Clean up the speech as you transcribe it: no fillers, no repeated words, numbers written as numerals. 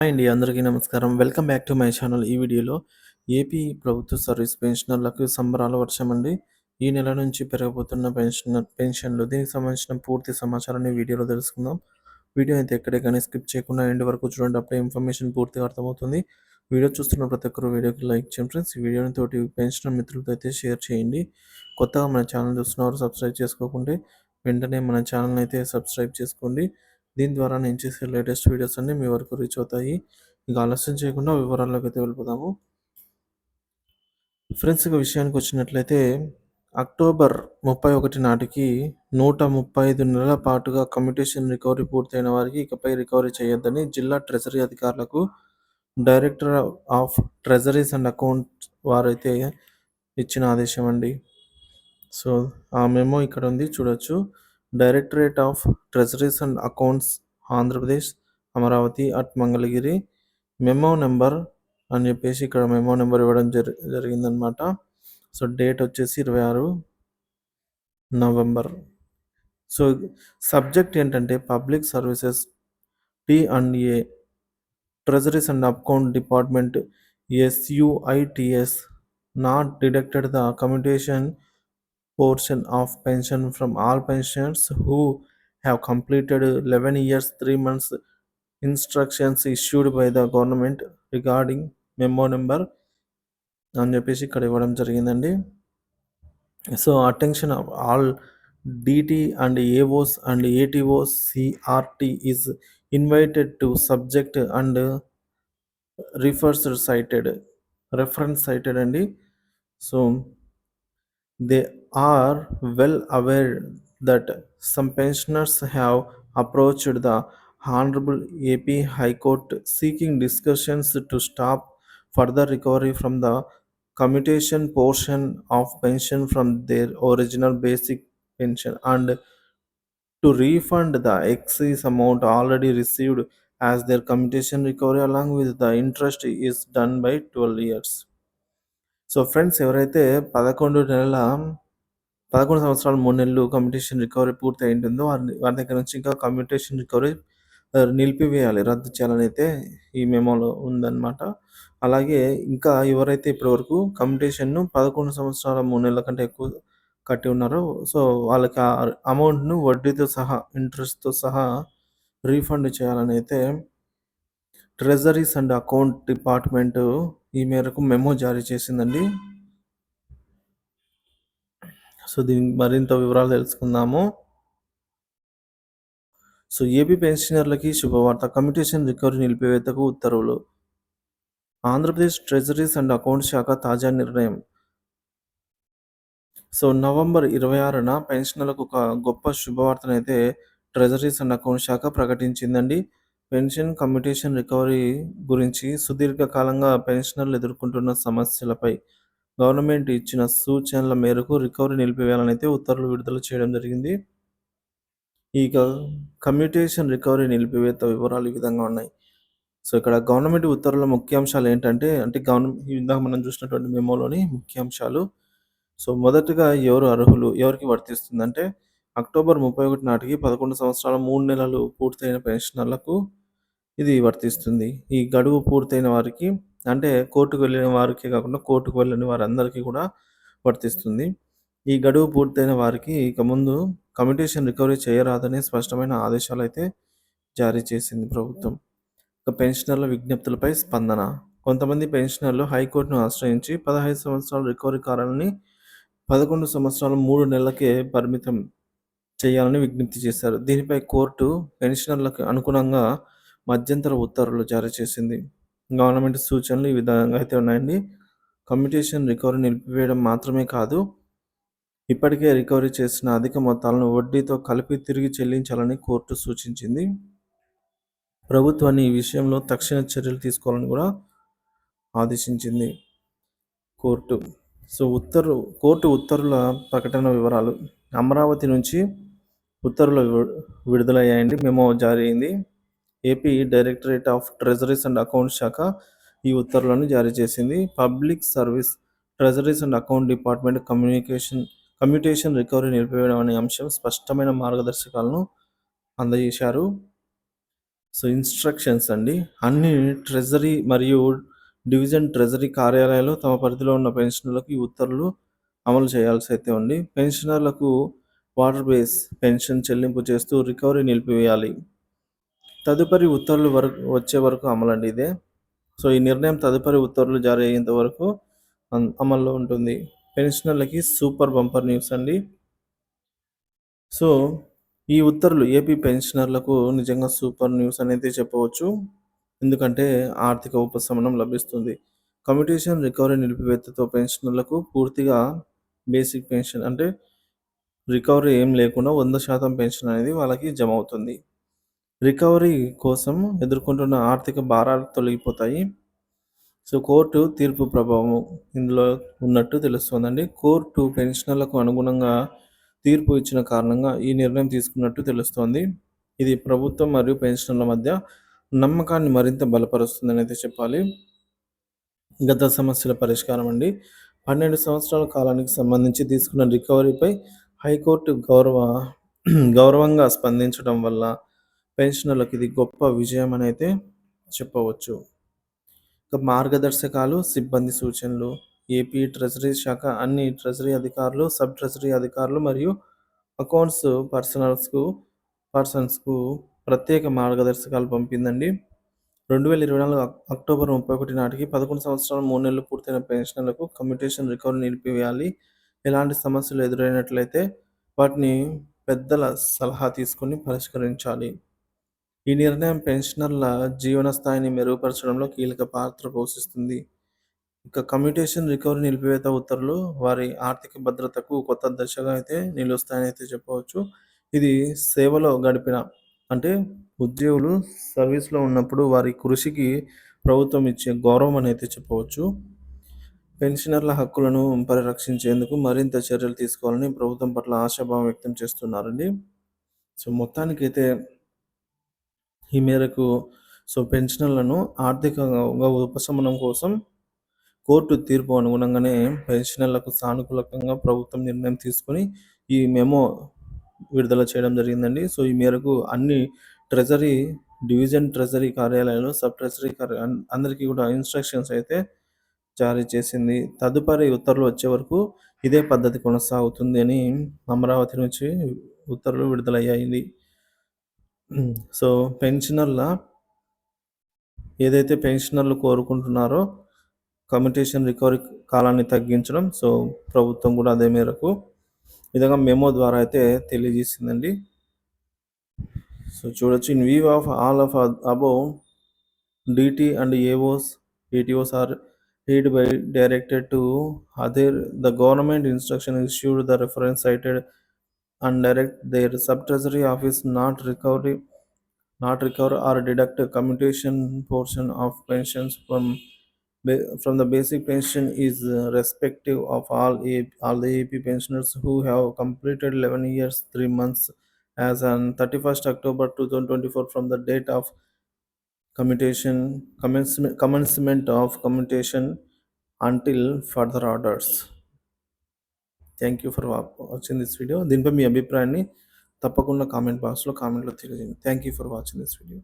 Hi అండి. అందరికీ నమస్కారం. Welcome back to my channel. ఈ వీడియోలో ఏపీ ప్రభుత్వ సర్వీస్ పెన్షనర్లకు సంబరాల వర్షమండి. ఈ నెల నుంచి పెరగబోతున్న పెన్షన్లు దీనికి సంబంధించిన పూర్తి సమాచారాన్ని వీడియోలో తెలుసుకుందాం. వీడియో అయితే ఎక్కడే కానీ స్కిప్ చేయకుండా ఎండ్ వరకు చూడండి. అప్పుడే ఇన్ఫర్మేషన్ పూర్తిగా అర్థమవుతుంది. వీడియో చూస్తున్న ప్రతి ఒక్కరు వీడియోకి లైక్ చేయండి ఫ్రెండ్స్. ఈ వీడియోని తోటి పెన్షనర్ మిత్రులతో అయితే షేర్ చేయండి. కొత్తగా మన ఛానల్ చూస్తున్నవారు సబ్స్క్రైబ్ చేసుకోకుంటే వెంటనే మన ఛానల్ని అయితే సబ్స్క్రైబ్ చేసుకోండి. దీని ద్వారా నేను చేసే లేటెస్ట్ వీడియోస్ అన్నీ మీ వరకు రీచ్ అవుతాయి. ఇక ఆలస్యం చేయకుండా వివరాల్లోకి అయితే వెళ్ళిపోదాము. ఫ్రెండ్స్, ఇక విషయానికి వచ్చినట్లయితే అక్టోబర్ 31 నాటికి 135 నెలల పాటుగా కమ్యూటేషన్ రికవరీ పూర్తయిన వారికి ఇకపై రికవరీ చేయొద్దని జిల్లా ట్రెజరీ అధికారులకు director of treasuries and accounts వారైతే ఇచ్చిన ఆదేశం అండి. సో ఆ మెమో ఇక్కడ ఉంది, చూడొచ్చు. Directorate of treasuries and accounts, Andhra Pradesh, Amaravati at Mangalagiri, memo number అని చెప్పేసి ఇక్కడ మెమో నెంబర్ ఇవ్వడం జరిగిందనమాట. సో డేట్ వచ్చేసి 26 నవంబర్. సో సబ్జెక్ట్ ఏంటంటే public services T&A treasuries and account department SUITS not deducted the commutation portion of pension from all pensioners who have completed 11 years 3 months instructions issued by the government regarding memo number అని చెప్పేసి ఇక్కడ ఇవ్వడం జరిగిందండి. So attention of all DT and AOs and ATOs CRT is invited to subject and reference cited అండి. So they are well aware that some pensioners have approached the Honorable AP High Court seeking discussions to stop further recovery from the commutation portion of pension from their original basic pension and to refund the excess amount already received as their commutation recovery along with the interest is done by 12 years. So friends, ఎవరైతే 11 సంవత్సరాలు 3 నెలలు commutation recovery పూర్తి అయి ఉంటుందో వారి దగ్గర నుంచి ఇంకా కమ్యూటేషన్ రికవరీ నిలిపివేయాలి, రద్దు చేయాలని అయితే ఈ మెమోలో ఉందన్నమాట. అలాగే ఇంకా ఎవరైతే ఇప్పటివరకు కమ్యూటేషన్ను 11 సంవత్సరాల 3 నెలల కంటే ఎక్కువ కట్టి ఉన్నారో సో వాళ్ళకి ఆ అమౌంట్ను వడ్డీతో సహా ఇంట్రెస్ట్తో సహా రీఫండ్ చేయాలని అయితే ట్రెజరీస్ అండ్ అకౌంట్ డిపార్ట్మెంట్ ఈ మేరకు మెమో జారీ చేసిందండి. సో దీనికి మరింత వివరాలు తెలుసుకుందాము. సో ఏపీ పెన్షనర్లకి శుభవార్త, కమ్యూటేషన్ రికవరీ నిలిపివేతకు ఉత్తర్వులు. ఆంధ్రప్రదేశ్ ట్రెజరీస్ అండ్ అకౌంట్ శాఖ తాజా నిర్ణయం. సో నవంబర్ 26న పెన్షనర్లకు ఒక గొప్ప శుభవార్తనైతే ట్రెజరీస్ అండ్ అకౌంట్ శాఖ ప్రకటించిందండి. పెన్షన్ కమ్యూటేషన్ రికవరీ గురించి సుదీర్ఘకాలంగా పెన్షనర్లు ఎదుర్కొంటున్న సమస్యలపై గవర్నమెంట్ ఇచ్చిన సూచనల మేరకు రికవరీ నిలిపివేయాలని అయితే ఉత్తర్వులు విడుదల చేయడం జరిగింది. ఈ కమ్యూటేషన్ రికవరీ నిలిపివేత వివరాలు ఈ విధంగా ఉన్నాయి. సో ఇక్కడ గవర్నమెంట్ ఉత్తర్వుల ముఖ్యాంశాలు ఏంటంటే ఇందాక మనం చూసినటువంటి మెమోలోని ముఖ్యాంశాలు. సో మొదటగా ఎవరు అర్హులు, ఎవరికి వర్తిస్తుందంటే అక్టోబర్ 31 నాటికి 11 సంవత్సరాల 3 నెలలు పూర్తయిన పెన్షనర్లకు ఇది వర్తిస్తుంది. ఈ గడువు పూర్తయిన వారికి అంటే కోర్టుకు వెళ్ళిన వారికే కాకుండా కోర్టుకు వెళ్ళని వారందరికీ కూడా వర్తిస్తుంది. ఈ గడువు పూర్తయిన వారికి ఇక ముందు కమ్యూటేషన్ రికవరీ చేయరాదని స్పష్టమైన ఆదేశాలు అయితే జారీ చేసింది ప్రభుత్వం. ఇక పెన్షనర్ల విజ్ఞప్తులపై స్పందన. కొంతమంది పెన్షనర్లు హైకోర్టును ఆశ్రయించి 15 సంవత్సరాల రికవరీ కాలాన్ని 11 సంవత్సరాలు 3 నెలలకే పరిమితం చేయాలని విజ్ఞప్తి చేశారు. దీనిపై కోర్టు పెన్షనర్లకు అనుగుణంగా మధ్యంతర ఉత్తర్వులు జారీ చేసింది. గవర్నమెంట్ సూచనలు ఈ విధంగా అయితే ఉన్నాయండి. కమ్యూటేషన్ రికవరీ నిలిపివేయడం మాత్రమే కాదు, ఇప్పటికే రికవరీ చేసిన అధిక మొత్తాలను వడ్డీతో కలిపి తిరిగి చెల్లించాలని కోర్టు సూచించింది. ప్రభుత్వాన్ని ఈ విషయంలో తక్షణ చర్యలు తీసుకోవాలని కూడా ఆదేశించింది కోర్టు. సో కోర్టు ఉత్తర్వుల ప్రకటన వివరాలు. అమరావతి నుంచి ఉత్తర్వులు విడుదలయ్యాయండి, మెమో జారీ అయింది. AP directorate of treasuries and accounts శాఖ ఈ ఉత్తర్వులను జారీ చేసింది. Public service treasuries and account department commutation recovery నిలిపివేయడం అనే అంశం స్పష్టమైన మార్గదర్శకాలను అందజేశారు. సో, ఇన్‌స్ట్రక్షన్స్ అండి. అన్ని ట్రెజరీ మరియు డివిజన్ ట్రెజరీ కార్యాలయాలు తమ పరిధిలో ఉన్న పెన్షనర్లకు ఈ ఉత్తర్వులు అమలు చేయాల్సయితే ఉంది. పెన్షనర్లకు వాటర్ బేస్ పెన్షన్ చెల్లింపు చేస్తూ రికవరీ నిలిపివేయాలి. తదుపరి ఉత్తర్వులు వచ్చే వరకు అమలండి ఇదే. సో, ఈ నిర్ణయం తదుపరి ఉత్తర్వులు జారీ అయ్యేంత వరకు అమల్లో ఉంటుంది. పెన్షనర్లకి సూపర్ బంపర్ న్యూస్ అండి. సో, ఈ ఉత్తర్వులు ఏపీ పెన్షనర్లకు నిజంగా సూపర్ న్యూస్ అనేది చెప్పవచ్చు. ఎందుకంటే ఆర్థిక ఉపశమనం లభిస్తుంది. కమ్యూటేషన్ రికవరీ నిలిపివేతతో పెన్షనర్లకు పూర్తిగా బేసిక్ పెన్షన్ అంటే రికవరీ ఏం లేకుండా 100% పెన్షన్ అనేది వాళ్ళకి జమ అవుతుంది. రికవరీ కోసం ఎదుర్కొంటున్న ఆర్థిక భారాలు తొలగిపోతాయి. సో, కోర్టు తీర్పు ప్రభావం ఇందులో ఉన్నట్టు తెలుస్తోందండి. కోర్టు పెన్షనర్లకు అనుగుణంగా తీర్పు ఇచ్చిన కారణంగా ఈ నిర్ణయం తీసుకున్నట్టు తెలుస్తోంది. ఇది ప్రభుత్వం మరియు పెన్షనర్ల మధ్య నమ్మకాన్ని మరింత బలపరుస్తుందనైతే చెప్పాలి. గత సమస్యల పరిష్కారం అండి. 12 సంవత్సరాల కాలానికి సంబంధించి తీసుకున్న రికవరీపై హైకోర్టు గౌరవంగా స్పందించడం వల్ల పెన్షనర్లకు ఇది గొప్ప విజయం అనైతే చెప్పవచ్చు. ఇక మార్గదర్శకాలు, సిబ్బంది సూచనలు. ఏపీ ట్రెజరీ శాఖ అన్ని ట్రెజరీ అధికారులు, సబ్ ట్రెజరీ అధికారులు మరియు అకౌంట్స్ పర్సన్స్‌కు ప్రత్యేక మార్గదర్శకాలు పంపిందండి. 2024 అక్టోబర్ 31 నాటికి 11 సంవత్సరాలు 3 నెలలు పూర్తయిన పెన్షనర్లకు కమ్యూటేషన్ రికవరీ నిలిపివేయాలి. ఎలాంటి సమస్యలు ఎదురైనట్లయితే వాటిని పెద్దల సలహా తీసుకొని పరిష్కరించాలి. ఈ నిర్ణయం పెన్షనర్ల జీవన స్థాయిని మెరుగుపరచడంలో కీలక పాత్ర పోషిస్తుంది. ఇక కమ్యూటేషన్ రికవరీ నిలిపివేత ఉత్తర్వులు వారి ఆర్థిక భద్రతకు కొత్త దశగా అయితే నిలుస్తాయని అయితే చెప్పవచ్చు. ఇది సేవలో గడిపిన అంటే ఉద్యోగులు సర్వీస్‌లో ఉన్నప్పుడు వారి కృషికి ప్రభుత్వం ఇచ్చే గౌరవం అని అయితే చెప్పవచ్చు. పెన్షనర్ల హక్కులను పరిరక్షించేందుకు మరింత చర్యలు తీసుకోవాలని ప్రభుత్వం పట్ల ఆశాభావం వ్యక్తం చేస్తున్నారండి. సో, మొత్తానికైతే ఈ మేరకు పెన్షనర్లను ఆర్థికంగా ఉపశమనం కోసం కోర్టు తీర్పు అనుగుణంగానే పెన్షనర్లకు సానుకూలంగా ప్రభుత్వం నిర్ణయం తీసుకొని ఈ మెమో విడుదల చేయడం జరిగిందండి. సో, ఈ మేరకు అన్ని ట్రెజరీ డివిజన్ ట్రెజరీ కార్యాలయాలు, సబ్ ట్రెజరీ అందరికీ కూడా ఇన్‌స్ట్రక్షన్స్ అయితే జారీ చేసింది. తదుపరి ఉత్తర్వులు వచ్చే వరకు ఇదే పద్ధతి కొనసాగుతుంది అని అమరావతి నుంచి ఉత్తర్వులు విడుదలయ్యాయి. సో, ఏదైతే పెన్షనర్లు కోరుకుంటున్నారో కమ్యూటేషన్ రికవరీ కాలాన్ని తగ్గించడం. సో, ప్రభుత్వం కూడా అదే మేరకు విధంగా మెమో ద్వారా అయితే తెలియజేసిందండి. సో, చూడొచ్చు in view of all of above DT and ATOs are heard by directed to other the government instruction issued the reference cited and direct their sub-treasury office not recover or deduct commutation portion of pensions from the basic pension is respective of all the AP pensioners who have completed 11 years 3 months as on 31st October 2024 from the date of commencement of commutation until further orders. Thank you for watching this video. దీనిపై మీ అభిప్రాయాన్ని తప్పకుండా కామెంట్లో తెలియజేయండి. Thank you for watching this video.